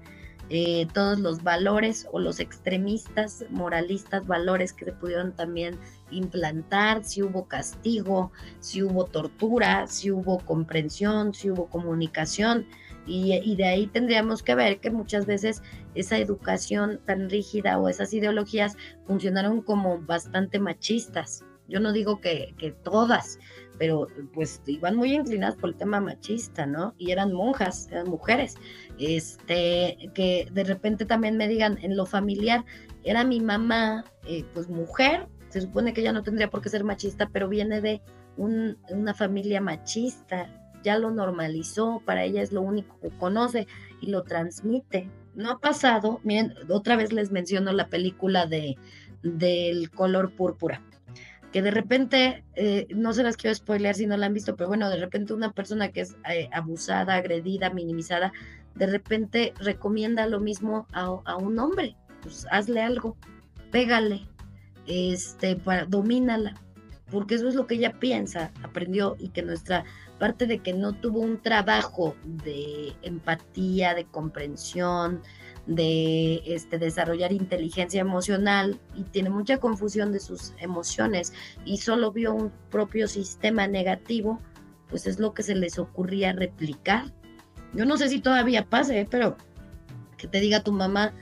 todos los valores o los extremistas, moralistas, valores que se pudieron también implantar, si hubo castigo, si hubo tortura, si hubo comprensión, si hubo comunicación. Y de ahí tendríamos que ver que muchas veces esa educación tan rígida o esas ideologías funcionaron como bastante machistas. Yo no digo que todas, pero pues iban muy inclinadas por el tema machista, ¿no? Y eran monjas, eran mujeres. Que de repente también me digan, en lo familiar, era mi mamá, pues mujer, se supone que ella no tendría por qué ser machista, pero viene de una familia machista, ya lo normalizó, para ella es lo único que conoce y lo transmite. No ha pasado, miren, otra vez les menciono la película del color púrpura, que de repente, no se las quiero spoilear si no la han visto, pero bueno, de repente una persona que es abusada, agredida, minimizada, de repente recomienda lo mismo a un hombre, pues hazle algo, pégale, domínala, porque eso es lo que ella piensa, aprendió, y que nuestra parte de que no tuvo un trabajo de empatía, de comprensión, de desarrollar inteligencia emocional y tiene mucha confusión de sus emociones y solo vio un propio sistema negativo, pues es lo que se les ocurría replicar. Yo no sé si todavía pase, pero que te diga tu mamá,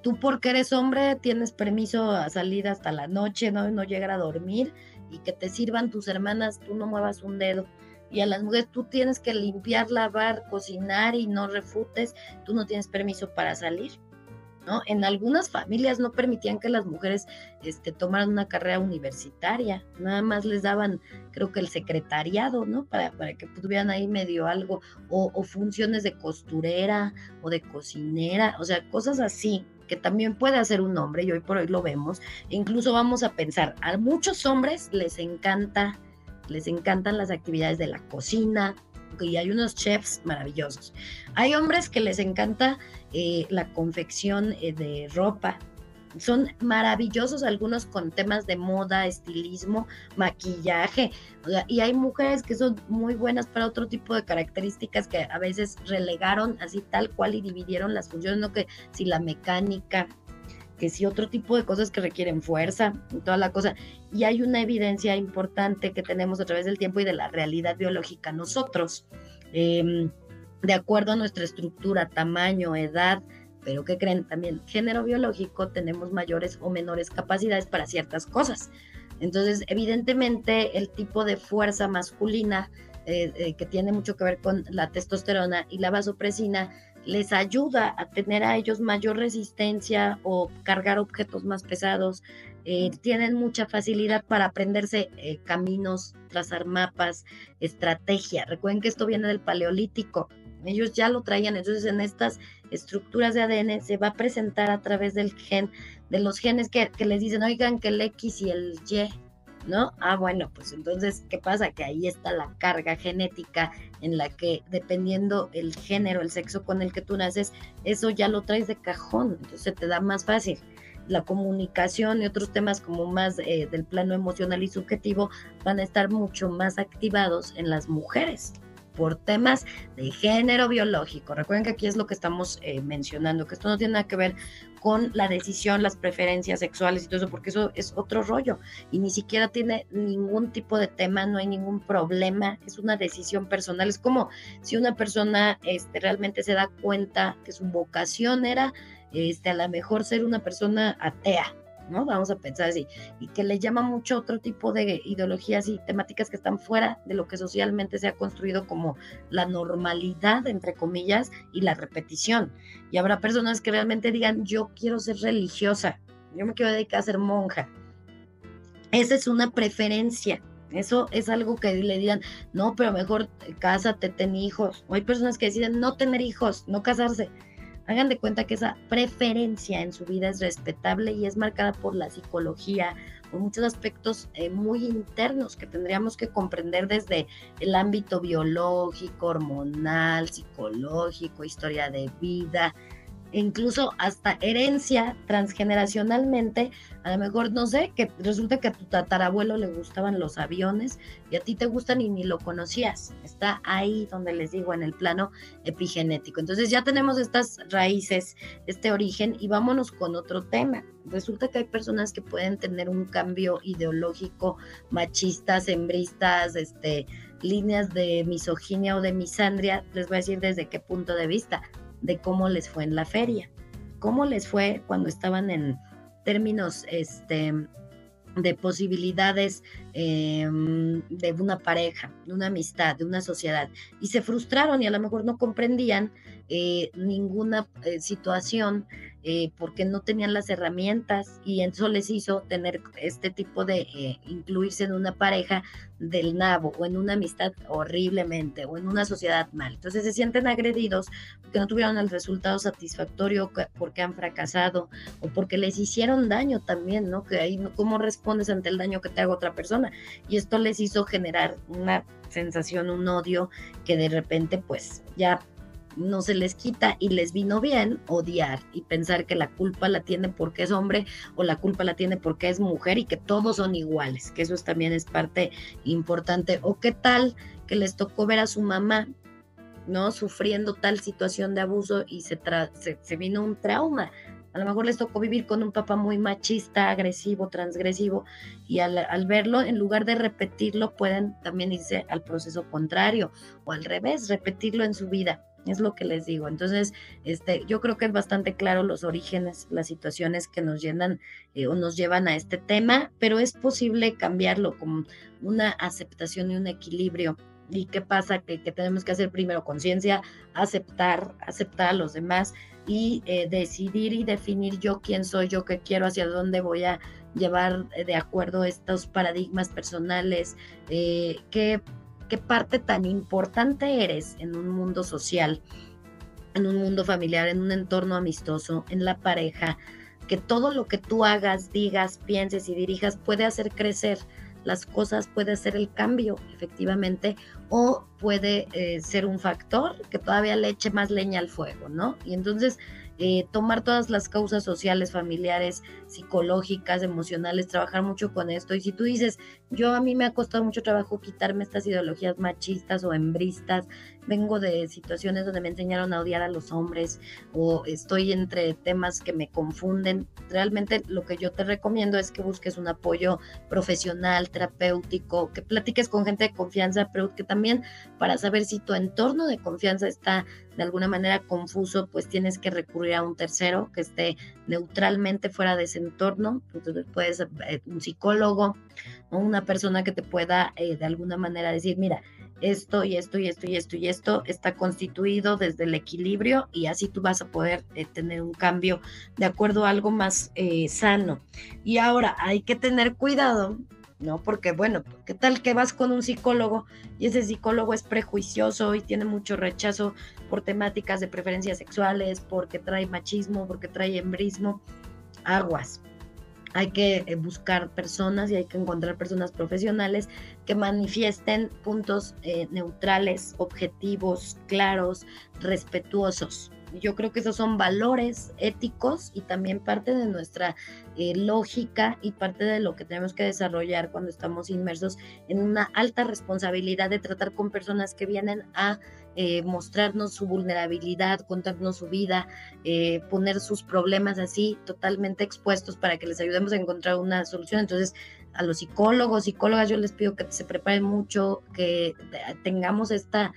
tú porque eres hombre tienes permiso a salir hasta la noche, no llegar a dormir y que te sirvan tus hermanas, tú no muevas un dedo. Y a las mujeres tú tienes que limpiar, lavar, cocinar y no refutes, tú no tienes permiso para salir, ¿no? En algunas familias no permitían que las mujeres tomaran una carrera universitaria, nada más les daban, creo que el secretariado, ¿no? Para que tuvieran ahí medio algo, o funciones de costurera o de cocinera, o sea, cosas así que también puede hacer un hombre y hoy por hoy lo vemos. E incluso vamos a pensar, a muchos hombres les encantan las actividades de la cocina, y hay unos chefs maravillosos. Hay hombres que les encanta la confección de ropa. Son maravillosos algunos con temas de moda, estilismo, maquillaje. O sea, y hay mujeres que son muy buenas para otro tipo de características que a veces relegaron así tal cual y dividieron las funciones, no que si la mecánica, que sí otro tipo de cosas que requieren fuerza y toda la cosa. Y hay una evidencia importante que tenemos a través del tiempo y de la realidad biológica. Nosotros, de acuerdo a nuestra estructura, tamaño, edad, pero ¿qué creen? También género biológico, tenemos mayores o menores capacidades para ciertas cosas. Entonces, evidentemente, el tipo de fuerza masculina que tiene mucho que ver con la testosterona y la vasopresina, les ayuda a tener a ellos mayor resistencia o cargar objetos más pesados, tienen mucha facilidad para aprenderse caminos, trazar mapas, estrategia. Recuerden que esto viene del Paleolítico, ellos ya lo traían, entonces en estas estructuras de ADN se va a presentar a través del gen, de los genes que les dicen, oigan, que el X y el Y, ¿no? Bueno, pues entonces, ¿qué pasa? Que ahí está la carga genética en la que dependiendo el género, el sexo con el que tú naces, eso ya lo traes de cajón, entonces te da más fácil. La comunicación y otros temas como más del plano emocional y subjetivo van a estar mucho más activados en las mujeres por temas de género biológico. Recuerden que aquí es lo que estamos mencionando, que esto no tiene nada que ver con la decisión, las preferencias sexuales y todo eso, porque eso es otro rollo y ni siquiera tiene ningún tipo de tema, no hay ningún problema, es una decisión personal. Es como si una persona realmente se da cuenta que su vocación era a lo mejor ser una persona atea, ¿no? Vamos a pensar así, y que le llama mucho otro tipo de ideologías y temáticas que están fuera de lo que socialmente se ha construido como la normalidad, entre comillas, y la repetición. Y habrá personas que realmente digan, yo quiero ser religiosa, yo me quiero dedicar a ser monja. Esa es una preferencia. Eso es algo que le digan, no, pero mejor cásate, ten hijos. O hay personas que deciden no tener hijos, no casarse. Hagan de cuenta que esa preferencia en su vida es respetable y es marcada por la psicología, por muchos aspectos muy internos que tendríamos que comprender desde el ámbito biológico, hormonal, psicológico, historia de vida, e incluso hasta herencia transgeneracionalmente. A lo mejor, no sé, que resulta que a tu tatarabuelo le gustaban los aviones y a ti te gustan y ni lo conocías. Está ahí donde les digo, en el plano epigenético. Entonces ya tenemos estas raíces, este origen, y vámonos con otro tema. Resulta que hay personas que pueden tener un cambio ideológico, machistas, hembristas, líneas de misoginia o de misandria. Les voy a decir desde qué punto de vista, de cómo les fue en la feria, cómo les fue cuando estaban en términos de posibilidades de una pareja, de una amistad, de una sociedad, y se frustraron y a lo mejor no comprendían ninguna situación porque no tenían las herramientas, y eso les hizo tener este tipo de incluirse en una pareja del nabo o en una amistad horriblemente o en una sociedad mal. Entonces se sienten agredidos porque no tuvieron el resultado satisfactorio, porque han fracasado o porque les hicieron daño también, ¿no? Que ahí, ¿cómo respondes ante el daño que te haga otra persona? Y esto les hizo generar una sensación, un odio que de repente pues ya no se les quita, y les vino bien odiar y pensar que la culpa la tiene porque es hombre o la culpa la tiene porque es mujer y que todos son iguales, que eso también es parte importante. O qué tal que les tocó ver a su mamá, ¿no? Sufriendo tal situación de abuso y se vino un trauma. A lo mejor les tocó vivir con un papá muy machista, agresivo, transgresivo, y al verlo, en lugar de repetirlo, pueden también irse al proceso contrario o al revés, repetirlo en su vida. Es lo que les digo. Entonces, yo creo que es bastante claro los orígenes, las situaciones que nos llenan o nos llevan a este tema, pero es posible cambiarlo con una aceptación y un equilibrio. ¿Y qué pasa? Que tenemos que hacer primero conciencia, aceptar a los demás y decidir y definir yo quién soy, yo qué quiero, hacia dónde voy a llevar de acuerdo a estos paradigmas personales, qué parte tan importante eres en un mundo social, en un mundo familiar, en un entorno amistoso, en la pareja, que todo lo que tú hagas, digas, pienses y dirijas puede hacer crecer las cosas, puede ser el cambio, efectivamente, o puede ser un factor que todavía le eche más leña al fuego, ¿no? Y entonces tomar todas las causas sociales, familiares, psicológicas, emocionales, trabajar mucho con esto. Y si tú dices, a mí me ha costado mucho trabajo quitarme estas ideologías machistas o hembristas, vengo de situaciones donde me enseñaron a odiar a los hombres o estoy entre temas que me confunden, realmente lo que yo te recomiendo es que busques un apoyo profesional, terapéutico, que platiques con gente de confianza, pero que también para saber si tu entorno de confianza está de alguna manera confuso, pues tienes que recurrir a un tercero que esté neutralmente fuera de ese entorno. Entonces puedes un psicólogo o una persona que te pueda de alguna manera decir, mira, esto y esto y esto y esto y esto está constituido desde el equilibrio, y así tú vas a poder tener un cambio de acuerdo a algo más sano. Y ahora hay que tener cuidado, ¿no? Porque, bueno, ¿qué tal que vas con un psicólogo y ese psicólogo es prejuicioso y tiene mucho rechazo por temáticas de preferencias sexuales, porque trae machismo, porque trae hembrismo? Aguas, hay que buscar personas y hay que encontrar personas profesionales que manifiesten puntos neutrales, objetivos, claros, respetuosos. Yo creo que esos son valores éticos y también parte de nuestra lógica y parte de lo que tenemos que desarrollar cuando estamos inmersos en una alta responsabilidad de tratar con personas que vienen a mostrarnos su vulnerabilidad, contarnos su vida, poner sus problemas así totalmente expuestos para que les ayudemos a encontrar una solución. Entonces, a los psicólogos, psicólogas, yo les pido que se preparen mucho, que tengamos esta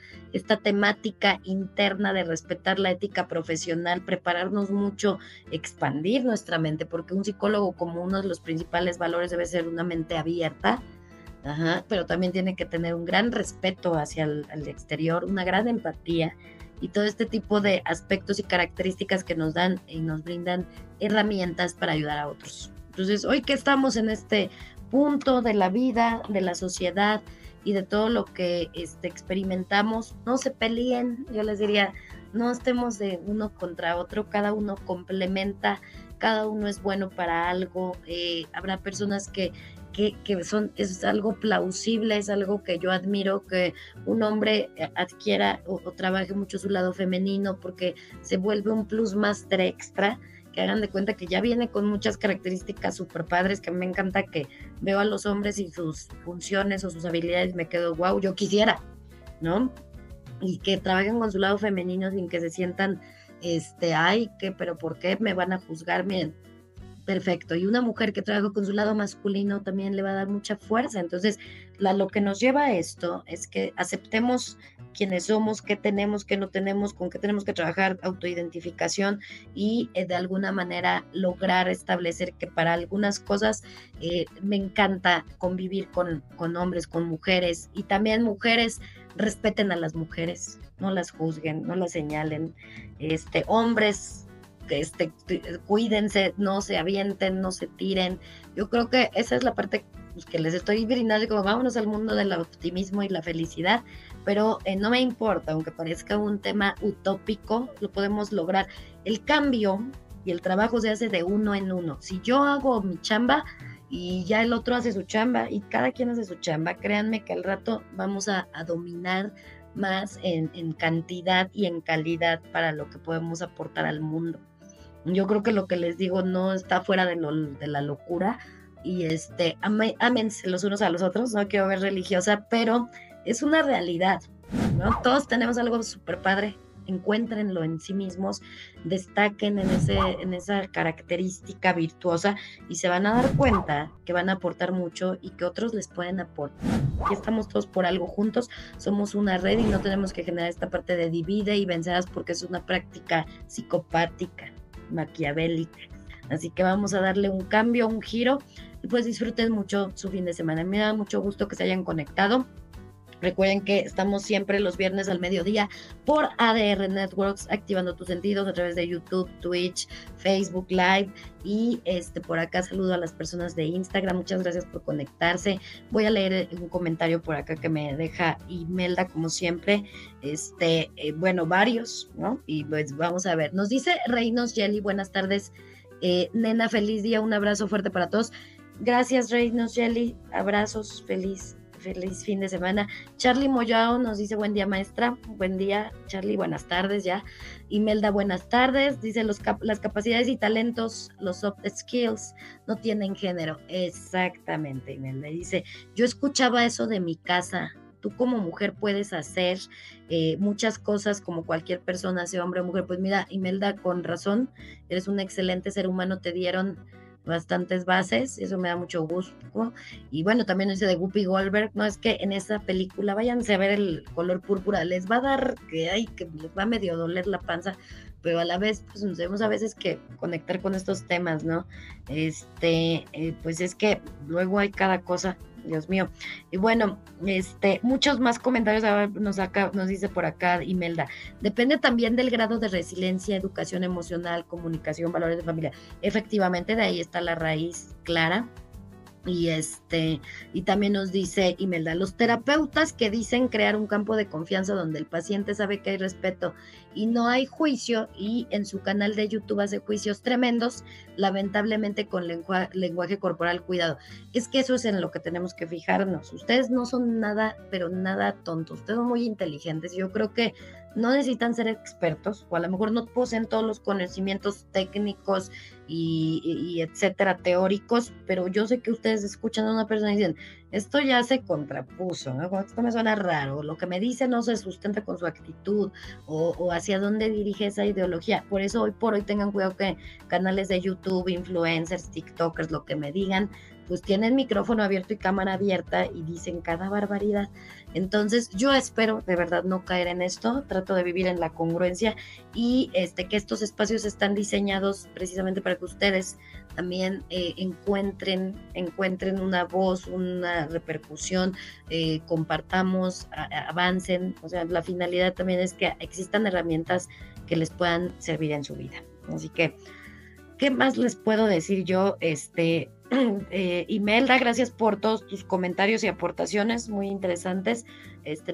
temática interna de respetar la ética profesional, prepararnos mucho, expandir nuestra mente, porque un psicólogo, como uno de los principales valores, debe ser una mente abierta. Ajá, pero también tiene que tener un gran respeto hacia el exterior, una gran empatía y todo este tipo de aspectos y características que nos dan y nos brindan herramientas para ayudar a otros. Entonces, hoy que estamos en este punto de la vida, de la sociedad y de todo lo que experimentamos, no se peleen, yo les diría, no estemos de uno contra otro, cada uno complementa, cada uno es bueno para algo, habrá personas que es algo plausible, es algo que yo admiro, que un hombre adquiera o trabaje mucho su lado femenino porque se vuelve un plus master extra, que hagan de cuenta que ya viene con muchas características super padres, que me encanta que veo a los hombres y sus funciones o sus habilidades, me quedo, wow, yo quisiera, ¿no? Y que trabajen con su lado femenino sin que se sientan, ay, ¿qué? ¿Pero por qué me van a juzgar? Miren, perfecto. Y una mujer que trabaja con su lado masculino también le va a dar mucha fuerza. Entonces, lo que nos lleva a esto es que aceptemos quiénes somos, qué tenemos, qué no tenemos, con qué tenemos que trabajar, autoidentificación y de alguna manera lograr establecer que para algunas cosas me encanta convivir con hombres, con mujeres y también mujeres respeten a las mujeres, no las juzguen, no las señalen, hombres cuídense, no se avienten, no se tiren. Yo creo que esa es la parte pues, que les estoy brindando, como vámonos al mundo del optimismo y la felicidad, pero no me importa, aunque parezca un tema utópico, lo podemos lograr. El cambio y el trabajo se hace de uno en uno. Si yo hago mi chamba y ya el otro hace su chamba y cada quien hace su chamba, créanme que al rato vamos a dominar más en cantidad y en calidad para lo que podemos aportar al mundo. Yo creo que lo que les digo no está fuera de la locura y ámense los unos a los otros, no quiero ver religiosa, pero es una realidad, ¿no? Todos tenemos algo súper padre, encuéntrenlo en sí mismos, destaquen en esa característica virtuosa y se van a dar cuenta que van a aportar mucho y que otros les pueden aportar. Aquí estamos todos por algo juntos, somos una red y no tenemos que generar esta parte de divide y vencerás porque es una práctica psicopática, maquiavélica. Así que vamos a darle un cambio, un giro y pues disfruten mucho su fin de semana. Me da mucho gusto que se hayan conectado. Recuerden que estamos siempre los viernes al mediodía por ADR Networks, activando tus sentidos a través de YouTube, Twitch, Facebook Live y por acá saludo a las personas de Instagram. Muchas gracias por conectarse. Voy a leer un comentario por acá que me deja Imelda como siempre. Bueno, varios, ¿no? Y pues vamos a ver. Nos dice Reynos Jelly, buenas tardes. Nena, feliz día, un abrazo fuerte para todos. Gracias, Reynos Jelly, abrazos, feliz fin de semana. Charlie Moyao nos dice buen día maestra, buen día Charlie, buenas tardes ya. Imelda, buenas tardes, dice las capacidades y talentos, los soft skills no tienen género. Exactamente, Imelda, dice, yo escuchaba eso de mi casa, tú como mujer puedes hacer muchas cosas como cualquier persona, sea hombre o mujer. Pues mira, Imelda, con razón, eres un excelente ser humano, te dieron bastantes bases, eso me da mucho gusto. Y bueno, también dice de Whoopi Goldberg, no es que en esa película, váyanse a ver el color púrpura, les va a dar que les va a medio doler la panza, pero a la vez, pues nos debemos a veces que conectar con estos temas, ¿no? Pues es que luego hay cada cosa, Dios mío. Y bueno, muchos más comentarios nos dice por acá Imelda. Depende también del grado de resiliencia, educación emocional, comunicación, valores de familia. Efectivamente, de ahí está la raíz clara. Y también nos dice Imelda, los terapeutas que dicen crear un campo de confianza donde el paciente sabe que hay respeto y no hay juicio, y en su canal de YouTube hace juicios tremendos, lamentablemente con lenguaje corporal, cuidado. Es que eso es en lo que tenemos que fijarnos. Ustedes no son nada, pero nada tontos, ustedes son muy inteligentes. Yo creo que no necesitan ser expertos, o a lo mejor no poseen todos los conocimientos técnicos y etcétera, teóricos, pero yo sé que ustedes escuchan a una persona y dicen, esto ya se contrapuso, ¿no? Esto me suena raro, lo que me dice no se sustenta con su actitud o hacia dónde dirige esa ideología. Por eso hoy por hoy tengan cuidado que canales de YouTube, influencers, TikTokers, lo que me digan, pues tienen micrófono abierto y cámara abierta y dicen cada barbaridad. Entonces yo espero de verdad no caer en esto, trato de vivir en la congruencia y que estos espacios están diseñados precisamente para que ustedes también encuentren una voz, una repercusión, compartamos, avancen. O sea, la finalidad también es que existan herramientas que les puedan servir en su vida. Así que, ¿qué más les puedo decir yo? Imelda, gracias por todos tus comentarios y aportaciones muy interesantes.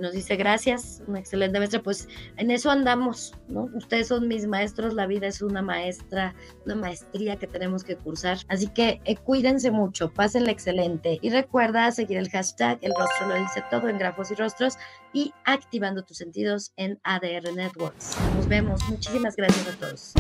Nos dice gracias, una excelente maestra. Pues en eso andamos, ¿no? Ustedes son mis maestros, la vida es una maestra, una maestría que tenemos que cursar. Así que cuídense mucho, pásenla excelente. Y recuerda seguir el hashtag El Rostro lo dice todo en Grafos y Rostros y activando tus sentidos en ADR Networks. Nos vemos. Muchísimas gracias a todos.